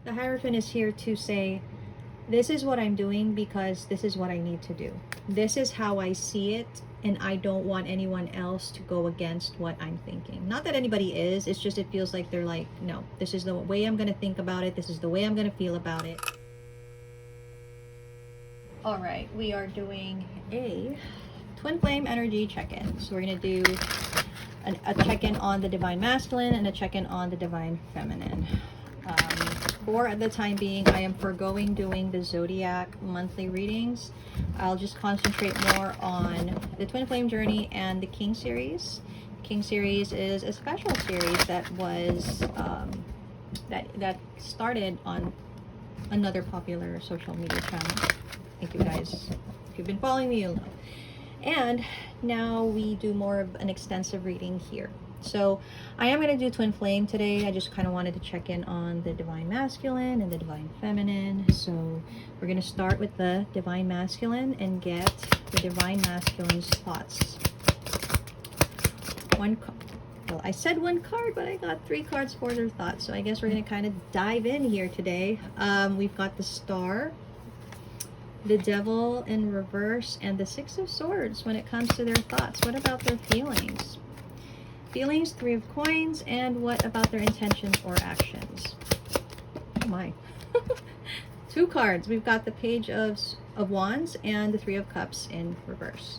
The Hierophant is here to say, this is what I'm doing because this is what I need to do. This is how I see it, and I don't want anyone else to go against what I'm thinking. Not that anybody is, it's just it feels like they're like, no, this is the way I'm going to think about it. This is the way I'm going to feel about it. All right, we are doing a twin flame energy check-in. So we're going to do a check-in on the divine masculine and a check-in on the divine feminine. For the time being, I am foregoing doing the zodiac monthly readings. I'll just concentrate more on the twin flame journey and the King series. King series is a special series that was that started on another popular social media channel. Thank you guys. If you've been following me, you'll know. And now we do more of an extensive reading here. So I am going to do twin flame today. I just kind of wanted to check in on the divine masculine and the divine feminine. So we're going to start with the divine masculine and get the divine masculine's thoughts. Well, I said one card, but I got 3 cards for their thoughts. So I guess we're going to kind of dive in here today. We've got the Star, the Devil in reverse, and the 6 of Swords when it comes to their thoughts. What about their feelings? Feelings, 3 of Coins, and what about their intentions or actions? Oh my. 2 cards. We've got the Page of Wands and the 3 of Cups in reverse.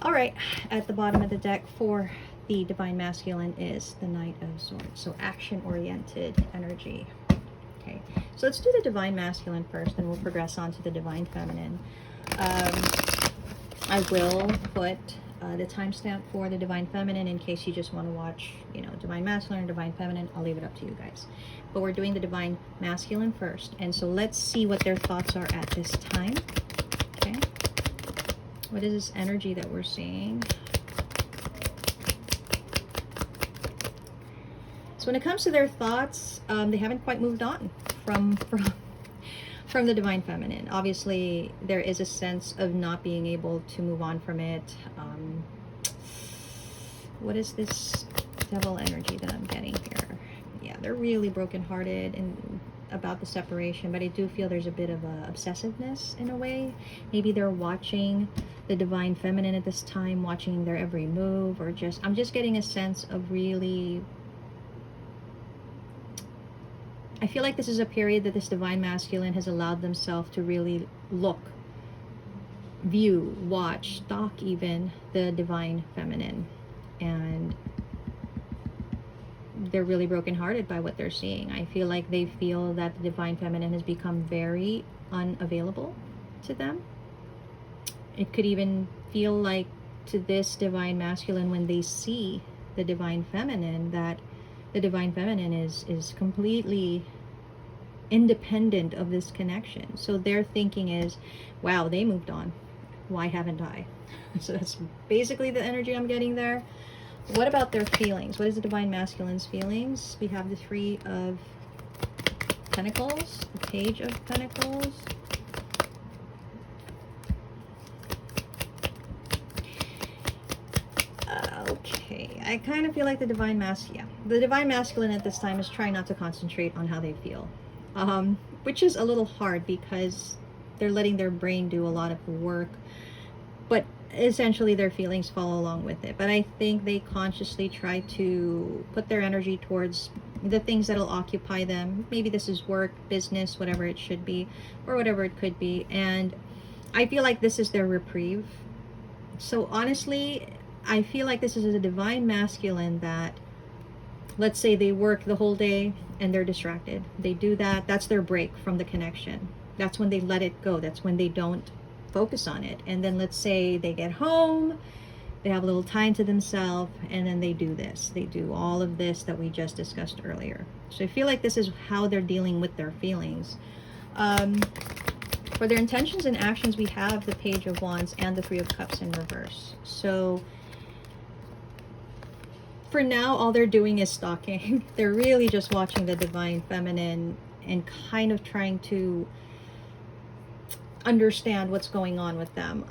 All right, at the bottom of the deck for the divine masculine is the Knight of Swords. So action-oriented energy. Okay, so let's do the divine masculine first, and we'll progress on to the divine feminine. I will put the timestamp for the divine feminine in case you just want to watch, divine masculine or divine feminine. I'll leave it up to you guys. But we're doing the divine masculine first, and so let's see what their thoughts are at this time. Okay, what is this energy that we're seeing? So when it comes to their thoughts, they haven't quite moved on from the divine feminine. Obviously, there is a sense of not being able to move on from it. What is this devil energy that I'm getting here? Yeah, they're really brokenhearted and about the separation, but I do feel there's a bit of a obsessiveness in a way. Maybe they're watching the divine feminine at this time, watching their every move, or I'm just getting a sense of really, I feel like this is a period that this divine masculine has allowed themselves to really look, view, watch, stalk even the divine feminine. And they're really brokenhearted by what they're seeing. I feel like they feel that the divine feminine has become very unavailable to them. It could even feel like to this divine masculine, when they see the divine feminine, that the divine feminine is completely independent of this connection. So their thinking is, wow, they moved on. Why haven't I? So that's basically the energy I'm getting there. What about their feelings? What is the divine masculine's feelings? We have the 3 of Pentacles, the Page of Pentacles. Okay, I kind of feel like the divine masculine at this time is trying not to concentrate on how they feel, which is a little hard because they're letting their brain do a lot of the work, but essentially their feelings follow along with it. But I think they consciously try to put their energy towards the things that'll occupy them. Maybe this is work, business, whatever it should be, or whatever it could be. And I feel like this is their reprieve. So honestly, I feel like this is a divine masculine that, let's say they work the whole day and they're distracted. They do that. That's their break from the connection. That's when they let it go. That's when they don't focus on it. And then let's say they get home, they have a little time to themselves, and then they do this. They do all of this that we just discussed earlier. So I feel like this is how they're dealing with their feelings. For their intentions and actions, we have the Page of Wands and the 3 of Cups in reverse. So for now, all they're doing is stalking. They're really just watching the divine feminine and kind of trying to understand what's going on with them.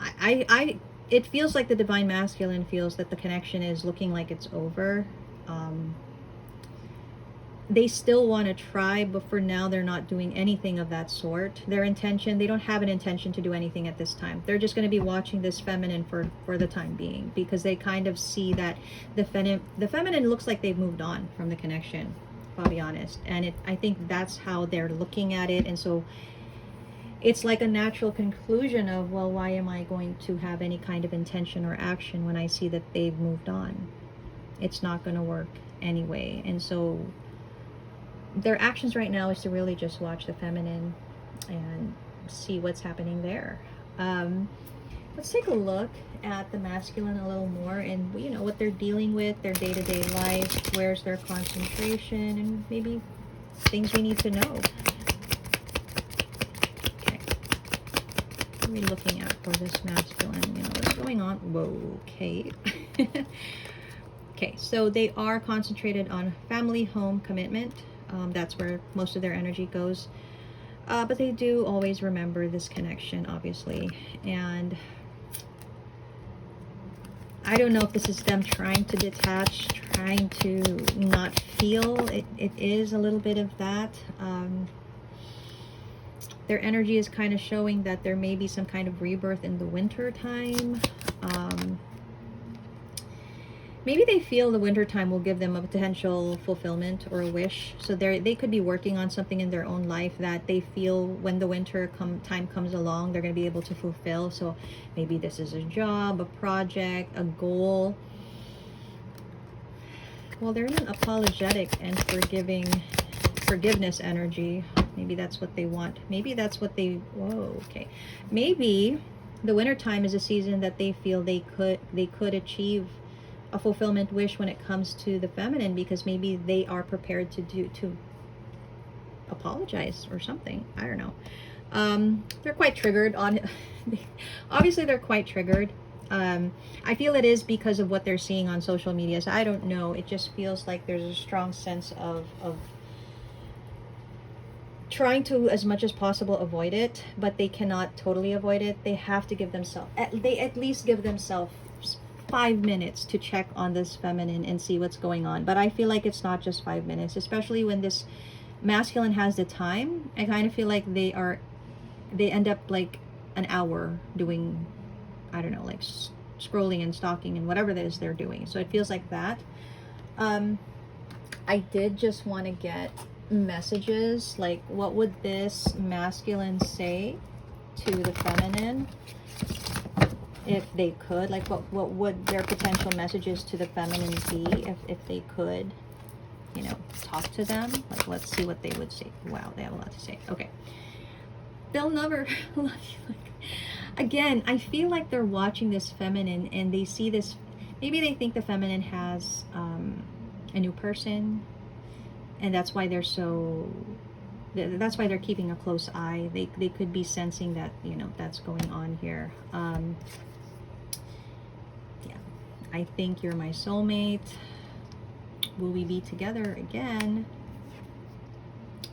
It feels like the divine masculine feels that the connection is looking like it's over. they still want to try, but for now they're not doing anything of that sort. Their intention, they don't have an intention to do anything at this time. They're just going to be watching this feminine for the time being, because they kind of see that the feminine looks like they've moved on from the connection, if I'll be honest. And I think that's how they're looking at it. And so it's like a natural conclusion of, well, why am I going to have any kind of intention or action when I see that they've moved on? It's not going to work anyway. And so their actions right now is to really just watch the feminine and see what's happening there. Let's take a look at the masculine a little more, and what they're dealing with, their day-to-day life, where's their concentration, and maybe things we need to know. Okay, what are we looking at for this masculine? What's going on? Whoa, okay. Okay, so they are concentrated on family, home, commitment. That's where most of their energy goes. But they do always remember this connection, obviously. And I don't know if this is them trying to detach, trying to not feel. It is a little bit of that. Their energy is kind of showing that there may be some kind of rebirth in the winter time. Maybe they feel the winter time will give them a potential fulfillment or a wish. So they could be working on something in their own life that they feel when the winter time comes along, they're going to be able to fulfill. So maybe this is a job, a project, a goal. Well, they're in an apologetic and forgiveness energy. Maybe that's what they want. Maybe that's what they, whoa, okay. Maybe the winter time is a season that they feel they could achieve a fulfillment wish when it comes to the feminine, because maybe they are prepared to apologize or something. I don't know. They're quite triggered on it. Obviously they're quite triggered. I feel it is because of what they're seeing on social media. So I don't know. It just feels like there's a strong sense of trying to, as much as possible, avoid it, but they cannot totally avoid it. They have to give themselves, they at least give themselves 5 minutes to check on this feminine and see what's going on. But I feel like it's not just 5 minutes, especially when this masculine has the time. I kind of feel like they end up like an hour doing, I don't know, like scrolling and stalking and whatever it is they're doing. So it feels like that. I did just want to get messages, like what would this masculine say to the feminine if they could, like what would their potential messages to the feminine be if they could talk to them. Like, let's see what they would say. Wow, they have a lot to say. Okay, they'll never love you. Again, I feel like they're watching this feminine and they see this, maybe they think the feminine has a new person, and that's why they're keeping a close eye. They could be sensing that that's going on here. I think you're my soulmate. Will we be together again?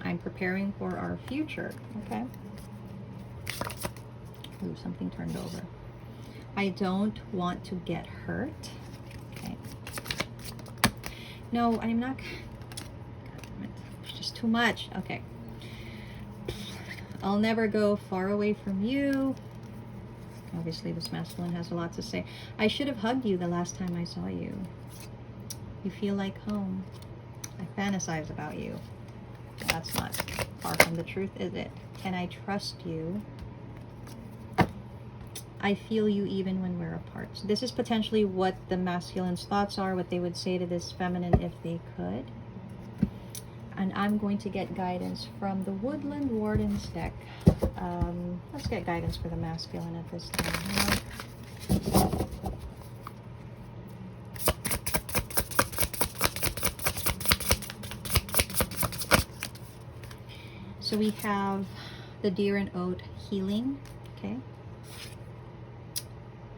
I'm preparing for our future. Okay. Ooh, something turned over. I don't want to get hurt. Okay. No, I'm not. It's just too much. Okay. I'll never go far away from you. Obviously, this masculine has a lot to say. I should have hugged you the last time I saw you. You feel like home. I fantasize about you. That's not far from the truth, is it? Can I trust you? I feel you even when we're apart. So this is potentially what the masculine's thoughts are, what they would say to this feminine if they could. And I'm going to get guidance from the Woodland Wardens deck. Let's get guidance for the masculine at this time. So we have the Deer and Oat healing. Okay.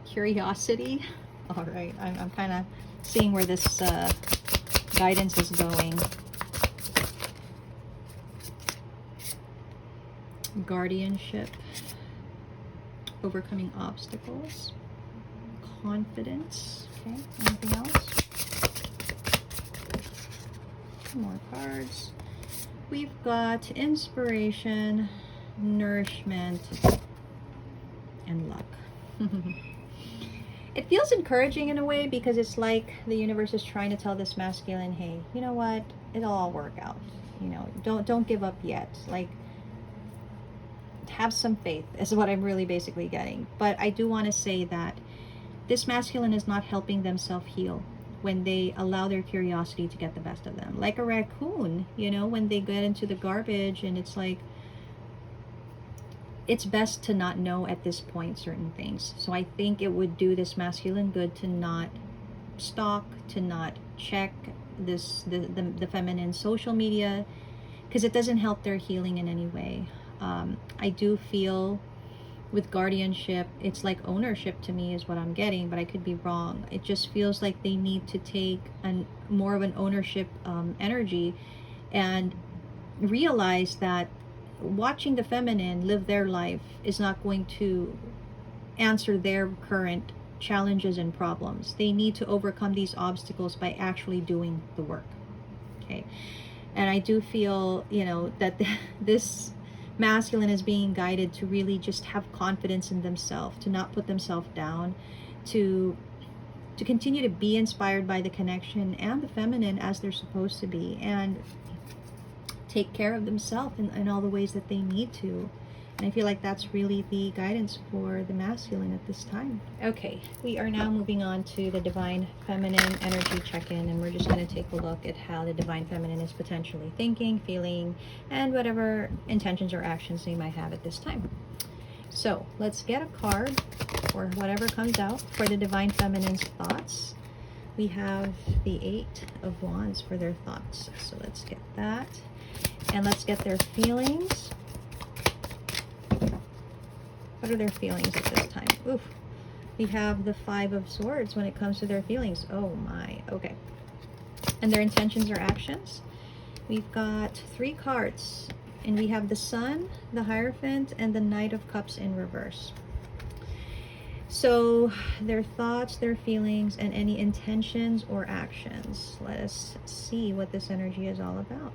Curiosity. All right. I'm kind of seeing where this guidance is going. Guardianship, overcoming obstacles, confidence. Okay, anything else? More cards. We've got inspiration, nourishment, and luck. It feels encouraging in a way because it's like the universe is trying to tell this masculine, hey, you know what? It'll all work out. You know, don't give up yet. Like, have some faith is what I'm really basically getting. But I do want to say that this masculine is not helping themselves heal when they allow their curiosity to get the best of them. Like a raccoon, you know, when they get into the garbage and it's like, it's best to not know at this point certain things. So I think it would do this masculine good to not stalk, to not check the feminine social media, because it doesn't help their healing in any way. I do feel with guardianship, it's like ownership to me is what I'm getting, but I could be wrong. It just feels like they need to take more of an ownership energy and realize that watching the feminine live their life is not going to answer their current challenges and problems. They need to overcome these obstacles by actually doing the work. Okay. And I do feel, you know, that this masculine is being guided to really just have confidence in themselves, to not put themselves down, to continue to be inspired by the connection and the feminine as they're supposed to be, and take care of themselves in all the ways that they need to. And I feel like that's really the guidance for the masculine at this time. Okay, we are now moving on to the Divine Feminine energy check-in, and we're just going to take a look at how the Divine Feminine is potentially thinking, feeling, and whatever intentions or actions they might have at this time. So let's get a card or whatever comes out for the Divine Feminine's thoughts. We have the 8 of Wands for their thoughts. So let's get that. And let's get their feelings. What are their feelings at this time? Oof. We have the 5 of Swords when it comes to their feelings. Oh my. Okay. And their intentions or actions. We've got 3 cards. And we have the Sun, the Hierophant, and the Knight of Cups in reverse. So their thoughts, their feelings, and any intentions or actions. Let us see what this energy is all about.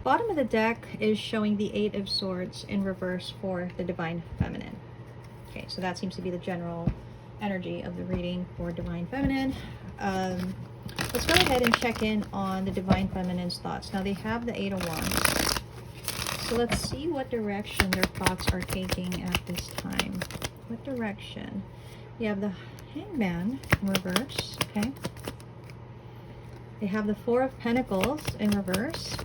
Bottom of the deck is showing the 8 of Swords in reverse for the Divine Feminine. Okay, so that seems to be the general energy of the reading for Divine Feminine. Let's go ahead and check in on the Divine Feminine's thoughts. Now they have the 8 of Wands. So let's see what direction their thoughts are taking at this time. What direction? We have the Hangman in reverse, okay? They have the 4 of Pentacles in reverse.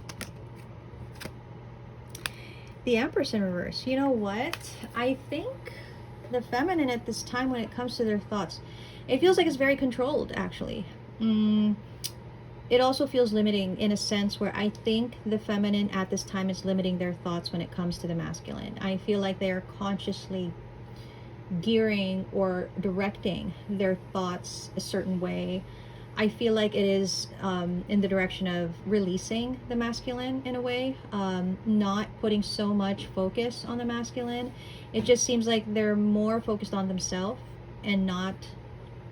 The Empress in reverse. You know what? I think the feminine at this time, when it comes to their thoughts, it feels like it's very controlled, actually. It also feels limiting in a sense where I think the feminine at this time is limiting their thoughts when it comes to the masculine. I feel like they are consciously gearing or directing their thoughts a certain way. I feel like it is in the direction of releasing the masculine in a way, not putting so much focus on the masculine. It just seems like they're more focused on themselves and not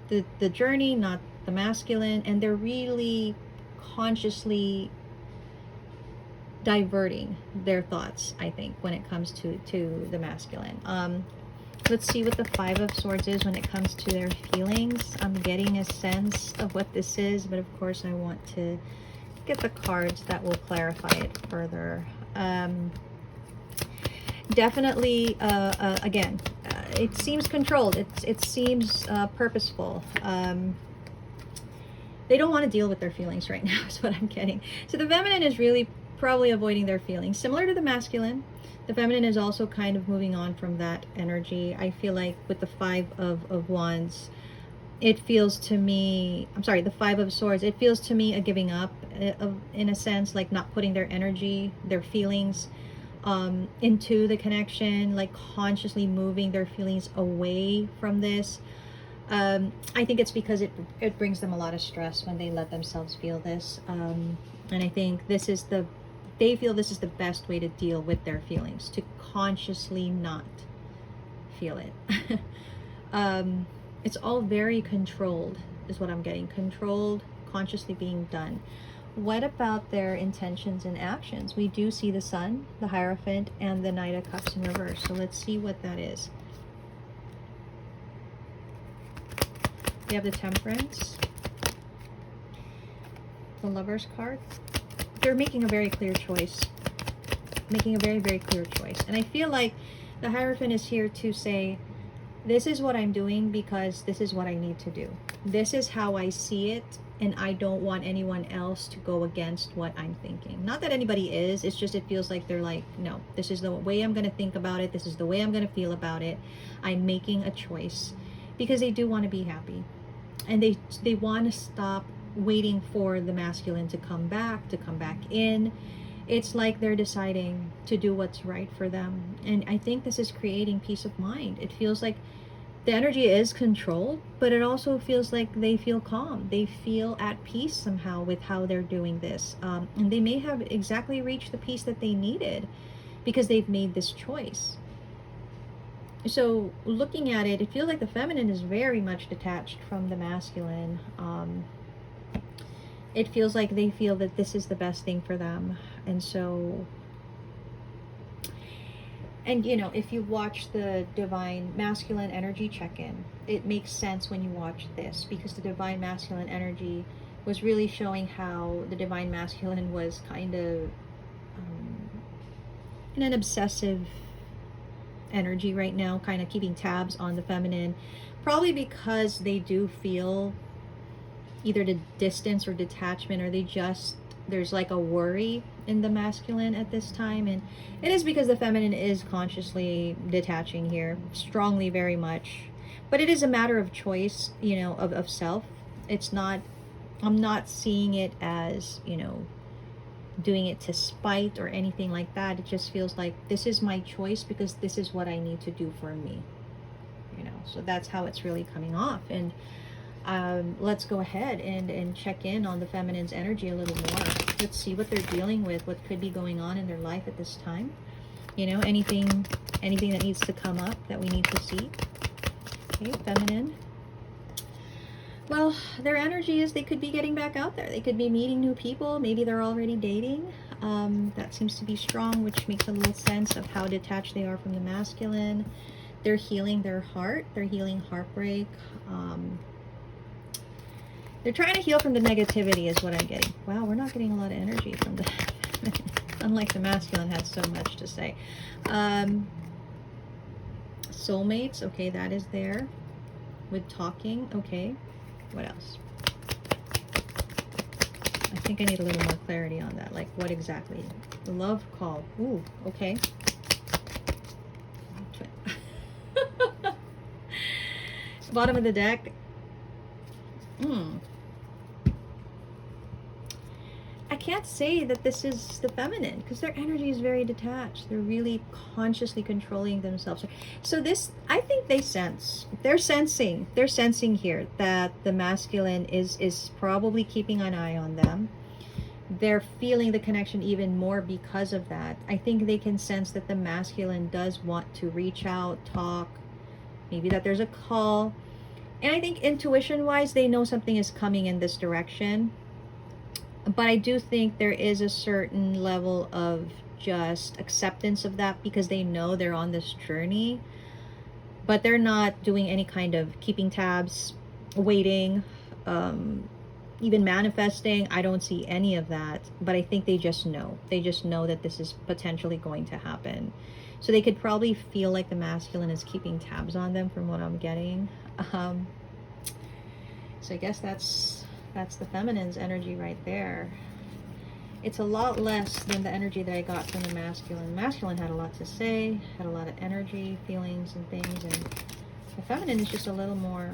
the journey, not the masculine, and they're really consciously diverting their thoughts, I think, when it comes to the masculine. Let's see what the 5 of Swords is when it comes to their feelings. I'm getting a sense of what this is, but of course I want to get the cards that will clarify it further. Definitely, again, it seems controlled. It seems purposeful. They don't want to deal with their feelings right now, is what I'm getting. So the feminine is really probably avoiding their feelings. Similar to the masculine, the feminine is also kind of moving on from that energy. I feel like with the 5 of Wands, it feels to me, I'm sorry, the 5 of Swords, it feels to me a giving up in a sense, like not putting their energy, their feelings into the connection, like consciously moving their feelings away from this. I think it's because it brings them a lot of stress when they let themselves feel this. And I think they feel this is the best way to deal with their feelings, to consciously not feel it. It's all very controlled, is what I'm getting. Controlled, consciously being done. What about their intentions and actions? We do see the Sun, the Hierophant, and the Knight of Cups in reverse. So let's see what that is. We have the Temperance, the Lover's card. They're making a very clear choice. Making a very, very clear choice. And I feel like the Hierophant is here to say, this is what I'm doing because this is what I need to do. This is how I see it, and I don't want anyone else to go against what I'm thinking. Not that anybody is, it's just it feels like they're like, no, this is the way I'm going to think about it. This is the way I'm going to feel about it. I'm making a choice because they do want to be happy. And they want to stop waiting for the masculine to come back in. It's like they're deciding to do what's right for them. And I think this is creating peace of mind. It feels like the energy is controlled, but it also feels like they feel calm. They feel at peace somehow with how they're doing this. And they may have exactly reached the peace that they needed because they've made this choice. So looking at it, it feels like the feminine is very much detached from the masculine. It feels like they feel that this is the best thing for them. And so, and you know, if you watch the Divine Masculine Energy check-in, it makes sense when you watch this, because the Divine Masculine Energy was really showing how the Divine Masculine was kind of in an obsessive energy right now, kind of keeping tabs on the feminine, probably because they do feel either the distance or detachment, or there's like a worry in the masculine at this time. And it is because the feminine is consciously detaching here, strongly, very much. But it is a matter of choice, you know, of self. It's not, I'm not seeing it as, you know, doing it to spite or anything like that. It just feels like this is my choice because this is what I need to do for me, you know. So that's how it's really coming off. And let's go ahead and check in on the feminine's energy a little more. Let's see what they're dealing with, what could be going on in their life at this time. You know, anything that needs to come up that we need to see. Okay, feminine. Well, their energy is they could be getting back out there. They could be meeting new people. Maybe they're already dating. That seems to be strong, which makes a little sense of how detached they are from the masculine. They're healing their heart. They're healing heartbreak. They're trying to heal from the negativity is what I'm getting. Wow, we're not getting a lot of energy from the unlike the masculine had so much to say. Soulmates, okay, that is there. With talking, okay. What else? I think I need a little more clarity on that. Like, what exactly? The love call. Ooh, okay. Bottom of the deck. I can't say that this is the feminine because their energy is very detached. They're really consciously controlling themselves. So this, I think they sense. They're sensing here that the masculine is probably keeping an eye on them. They're feeling the connection even more because of that. I think they can sense that the masculine does want to reach out, talk, maybe that there's a call. And I think intuition-wise, they know something is coming in this direction. But I do think there is a certain level of just acceptance of that because they know they're on this journey. But they're not doing any kind of keeping tabs, waiting, even manifesting. I don't see any of that. But I think they just know. They just know that this is potentially going to happen. So they could probably feel like the masculine is keeping tabs on them from what I'm getting. So I guess that's the feminine's energy right there. It's a lot less than the energy that I got from the masculine. The masculine had a lot to say, had a lot of energy, feelings, and things, and the feminine is just a little more.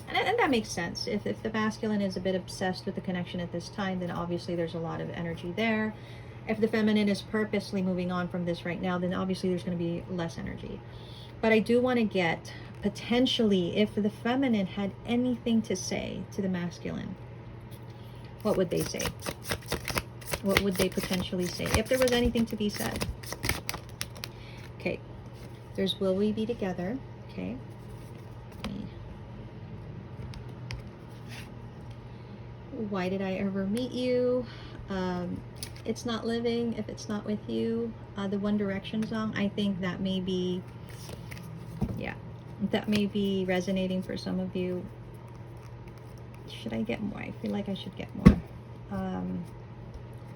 And that makes sense. If the masculine is a bit obsessed with the connection at this time, then obviously there's a lot of energy there. If the feminine is purposely moving on from this right now, then obviously there's going to be less energy. But I do want to get, potentially, if the feminine had anything to say to the masculine, what would they say? What would they potentially say? If there was anything to be said. Okay. There's will we be together? Okay. Why did I ever meet you? It's not living if it's not with you. The One Direction song, I think that may be, yeah, that may be resonating for some of you. Should I get more? I feel like I should get more.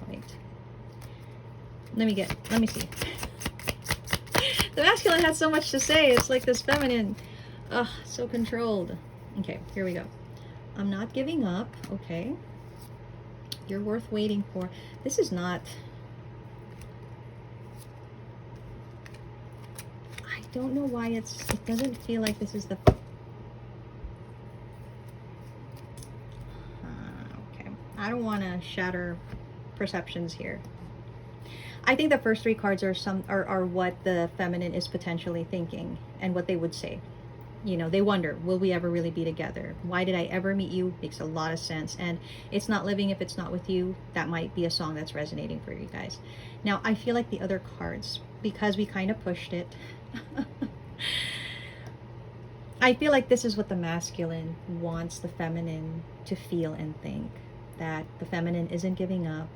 Wait. Let me see. The masculine has so much to say. It's like this feminine, so controlled. Okay, here we go. I'm not giving up. Okay. You're worth waiting for. This is not... I don't know why it doesn't feel like this is the... okay. I don't want to shatter perceptions here. I think the first three cards are what the feminine is potentially thinking and what they would say. You know, they wonder, will we ever really be together? Why did I ever meet you? Makes a lot of sense. And it's not living if it's not with you. That might be a song that's resonating for you guys. Now, I feel like the other cards, because we kind of pushed it, I feel like this is what the masculine wants the feminine to feel and think. That the feminine isn't giving up.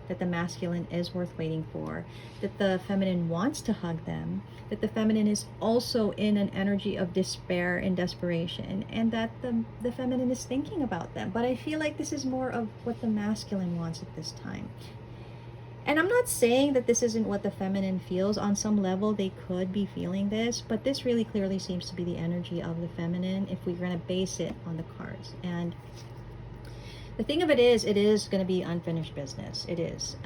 That the masculine is worth waiting for, that the feminine wants to hug them, that the feminine is also in an energy of despair and desperation, and that the feminine is thinking about them. But I feel like this is more of what the masculine wants at this time. And I'm not saying that this isn't what the feminine feels. On some level, they could be feeling this, but this really clearly seems to be the energy of the feminine if we're going to base it on the cards. And the thing of it is going to be unfinished business. It is.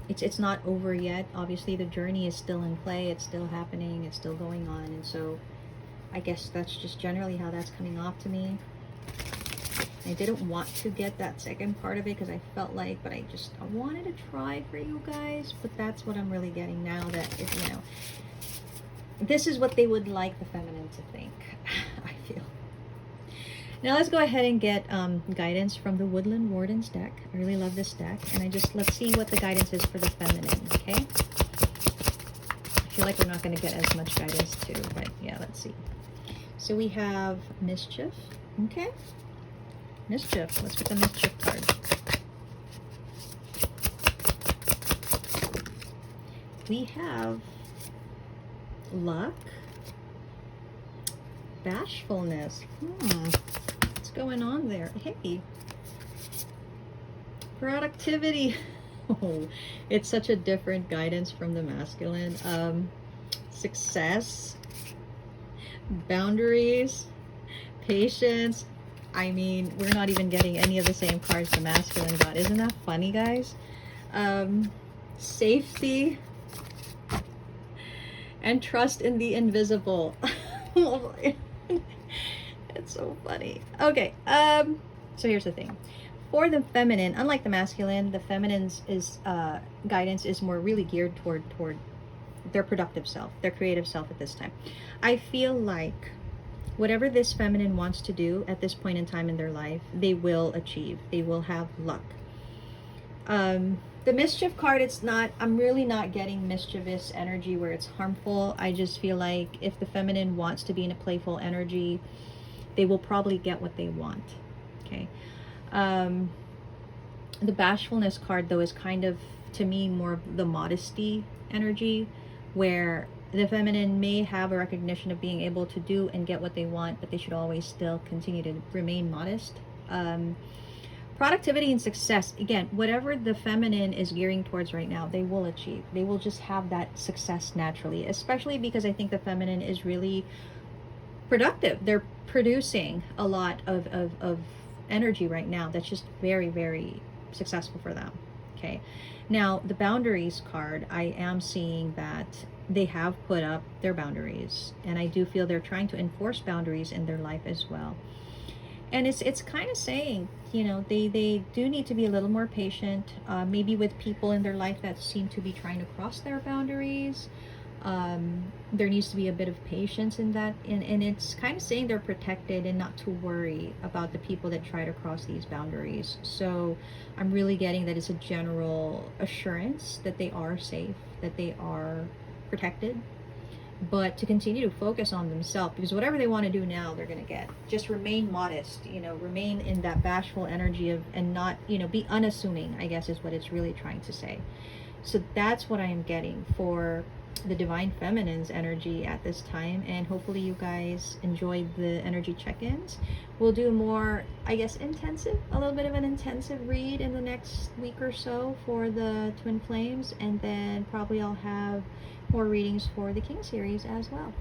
It's not over yet. Obviously, the journey is still in play. It's still happening. It's still going on. And so I guess that's just generally how that's coming off to me. I didn't want to get that second part of it because I felt like, but I wanted to try for you guys. But that's what I'm really getting now, that, you know, this is what they would like the feminine to think, I feel. Now let's go ahead and get guidance from the Woodland Wardens deck. I really love this deck. And let's see what the guidance is for the feminine, okay? I feel like we're not going to get as much guidance too, but yeah, let's see. So we have Mischief, okay? Mischief, let's get the Mischief card. We have Luck, Bashfulness. Going on there. Hey, productivity. Oh, it's such a different guidance from the masculine. Success, boundaries, patience. I mean, we're not even getting any of the same cards the masculine got. Isn't that funny, guys? Safety and trust in the invisible. Oh my. It's so funny. Okay, so here's the thing. For the feminine, unlike the masculine, the feminine's guidance is more really geared toward their productive self, their creative self at this time. I feel like whatever this feminine wants to do at this point in time in their life, they will achieve. They will have luck. The Mischief card, I'm really not getting mischievous energy where it's harmful. I just feel like if the feminine wants to be in a playful energy, they will probably get what they want. Okay. The Bashfulness card, though, is kind of, to me, more of the modesty energy, where the feminine may have a recognition of being able to do and get what they want, but they should always still continue to remain modest. Productivity and success, again, whatever the feminine is gearing towards right now, they will achieve. They will just have that success naturally, especially because I think the feminine is really productive. They're producing a lot of energy right now that's just very, very successful for them. Okay. Now, the Boundaries card, I am seeing that they have put up their boundaries, and I do feel they're trying to enforce boundaries in their life as well. And it's kind of saying, you know, they do need to be a little more patient, maybe with people in their life that seem to be trying to cross their boundaries. There needs to be a bit of patience in that, and it's kind of saying they're protected and not to worry about the people that try to cross these boundaries. So I'm really getting that it's a general assurance that they are safe, that they are protected, but to continue to focus on themselves, because whatever they want to do now, they're going to get. Just remain modest, remain in that bashful energy of, and not, be unassuming, I guess is what it's really trying to say. So that's what I am getting for the Divine Feminine's energy at this time, and hopefully you guys enjoyed the energy check-ins. We'll do more, I guess, a little bit of an intensive read in the next week or so for the Twin Flames, and then probably I'll have more readings for the King series as well.